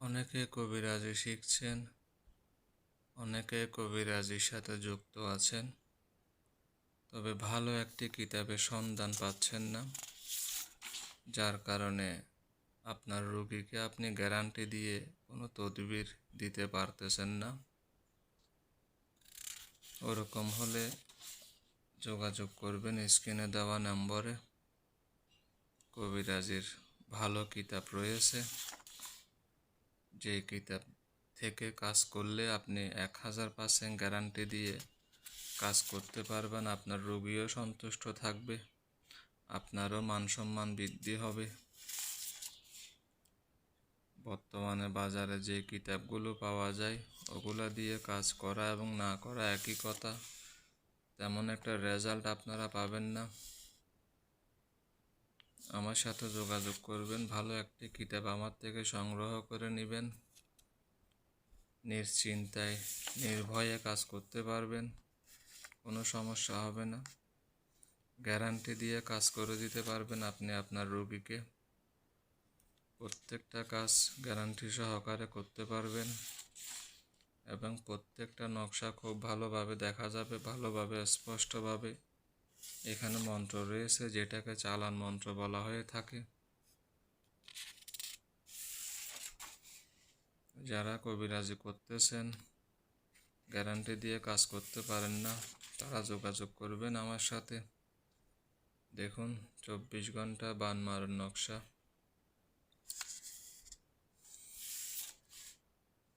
অনেকে কবিরাজি শিখছেন, অনেকে কবিরাজির সাথে যুক্ত আছেন, তবে ভালো একটি কিতাবের সন্ধান পাচ্ছেন না, যার কারণে আপনার রোগীকে আপনি গ্যারান্টি দিয়ে কোনো তদবির দিতে পারতেছেন না। ওরকম হলে যোগাযোগ করবেন স্ক্রিনে দেওয়া নম্বরে। কবিরাজির ভালো কিতাব রয়েছে, যে কিতাব থেকে কাজ করলে আপনি 1000% গ্যারান্টি দিয়ে কাজ করতে পারবেন। আপনার রোগীও সন্তুষ্ট থাকবে, আপনারও মানসম্মান বৃদ্ধি হবে। বর্তমানে বাজারে যে কিতাবগুলো পাওয়া যায় ওগুলা দিয়ে কাজ করা এবং না করা একই কথা, তেমন একটা রেজাল্ট আপনারা পাবেন না। আমার সাথে যোগাযোগ করবেন, ভালো একটি কিতাব আমার থেকে সংগ্রহ করে নেবেন। নিশ্চিন্তায় নির্ভয়ে কাজ করতে পারবেন, কোনো সমস্যা হবে না। গ্যারান্টি দিয়ে কাজ করে দিতে পারবেন আপনি আপনার রোগীকে। প্রত্যেকটা কাজ গ্যারান্টি সহকারে করতে পারবেন এবং প্রত্যেকটা নকশা খুব ভালোভাবে দেখা যাবে, ভালোভাবে স্পষ্টভাবে। এখানে মন্ত্র রয়েছে যেটাকে চালান মন্ত্র বলা হয়ে থাকে। যারা কবিরাজি করতেছেন, গ্যারান্টি দিয়ে কাজ করতে পারেন না, তারা যোগাযোগ করবেন আমার সাথে। দেখুন 24 ঘন্টা বান মারার নকশা।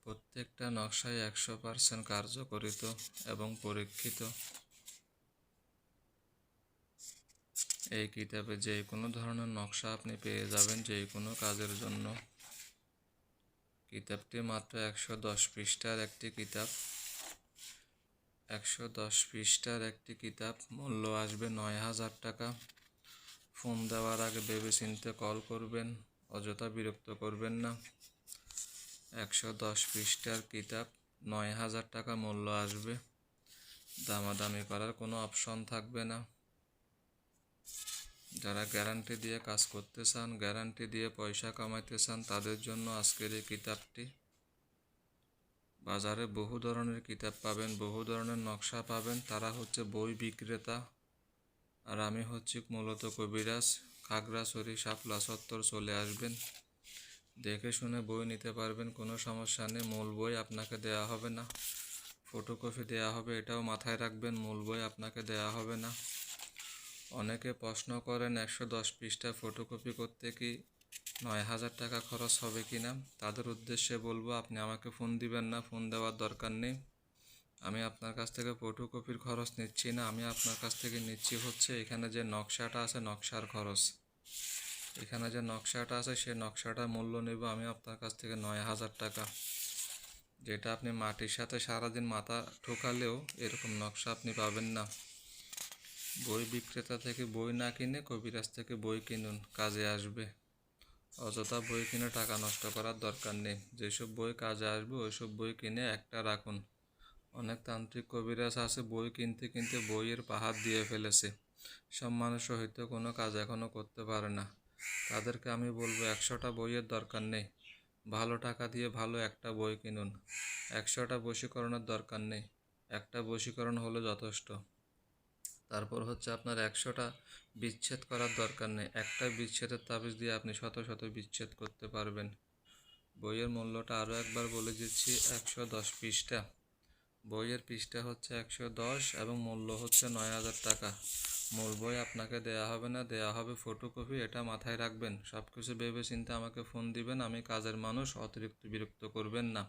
প্রত্যেকটা নকশাই 100% কার্যকরিত এবং পরীক্ষিত। এই কিতাবে যে কোনো ধরনের নকশা আপনি পেয়ে যাবেন যে কোনো কাজের জন্য। কিতাবটি মাত্র 110 পৃষ্ঠার একটি কিতাব। 110 পৃষ্ঠার একটি কিতাব, মূল্য আসবে 9000 টাকা। ফোন দেওয়ার আগে ভেবেচিন্তে কল করবেন, অযথা বিরক্ত করবেন না। 110 পৃষ্ঠার কিতাব, 9000 টাকা মূল্য আসবে। দামাদামি করার কোনো অপশন থাকবে না। যারা গ্যারান্টি দিয়ে কাজ করতে চান, গ্যারান্টি দিয়ে পয়সা কামাইতে চান, তাদের জন্য আজকের এই কিতাবটি। বাজারে বহু ধরনের কিতাব পাবেন, বহু ধরনের নকশা পাবেন, তারা হচ্ছে বই বিক্রেতা, আর আমি হচ্ছি মূলত কবিরাজ। খাগড়াছড়ি শাপলা চত্বর চলে আসবেন, দেখে শুনে বই নিতে পারবেন, কোনো সমস্যা নেই। মূল বই আপনাকে দেয়া হবে না, ফটোকপি দেয়া হবে, এটাও মাথায় রাখবেন। মূল বই আপনাকে দেয়া হবে না। অনেকে প্রশ্ন করেন 110 পৃষ্ঠা ফটোকপি করতে কি 9000 টাকা খরচ হবে কি না। তাদের উদ্দেশ্যে বলবো, আপনি আমাকে ফোন দিবেন না, ফোন দেওয়ার দরকার নেই। আমি আপনার কাছ থেকে ফটোকপির খরচ নিচ্ছি না, আমি আপনার কাছ থেকে নিচ্ছি হচ্ছে এখানে যে নকশাটা আছে নকশার খরচ। এখানে যে নকশাটা আছে সে নকশাটার মূল্য নেব আমি আপনার কাছ থেকে 9000 টাকা, যেটা আপনি মাটির সাথে সারাদিন মাথা ঠোকালেও এরকম নকশা আপনি পাবেন না। বই বিক্রেতা থেকে বই না কিনে কবিরাজ থেকে বই কিনুন, কাজে আসবে। অযথা বই কিনে টাকা নষ্ট করার দরকার নেই। যেসব বই কাজে আসবে ওইসব বই কিনে একটা রাখুন। অনেক তান্ত্রিক কবিরাজ আছে বই কিনতে কিনতে বইয়ের পাহাড় দিয়ে ফেলেছে, সম্মানের সহিত কোনো কাজ এখনও করতে পারে না। তাদেরকে আমি বলবো 100টা বইয়ের দরকার নেই, ভালো টাকা দিয়ে ভালো একটা বই কিনুন। 100টা বশীকরণের দরকার নেই, একটা বশীকরণ হলো যথেষ্ট। তারপর হচ্ছে আপনার 100টা বিচ্ছেদ করার দরকার নেই, একটা বিচ্ছেদের তাবিজ দিয়ে আপনি শত শত বিচ্ছেদ করতে পারবেন। বইয়ের মূল্যটা আরও একবার বলে দিচ্ছি, 110 পৃষ্ঠা। বইয়ের পৃষ্ঠা হচ্ছে 110 এবং মূল্য হচ্ছে 9000 টাকা। মূল বই আপনাকে দেয়া হবে না, দেয়া হবে ফটোকপি, এটা মাথায় রাখবেন। সব কিছু ভেবে চিন্তে আমাকে ফোন দিবেন, আমি কাজের মানুষ, অতিরিক্ত বিরক্ত করবেন না।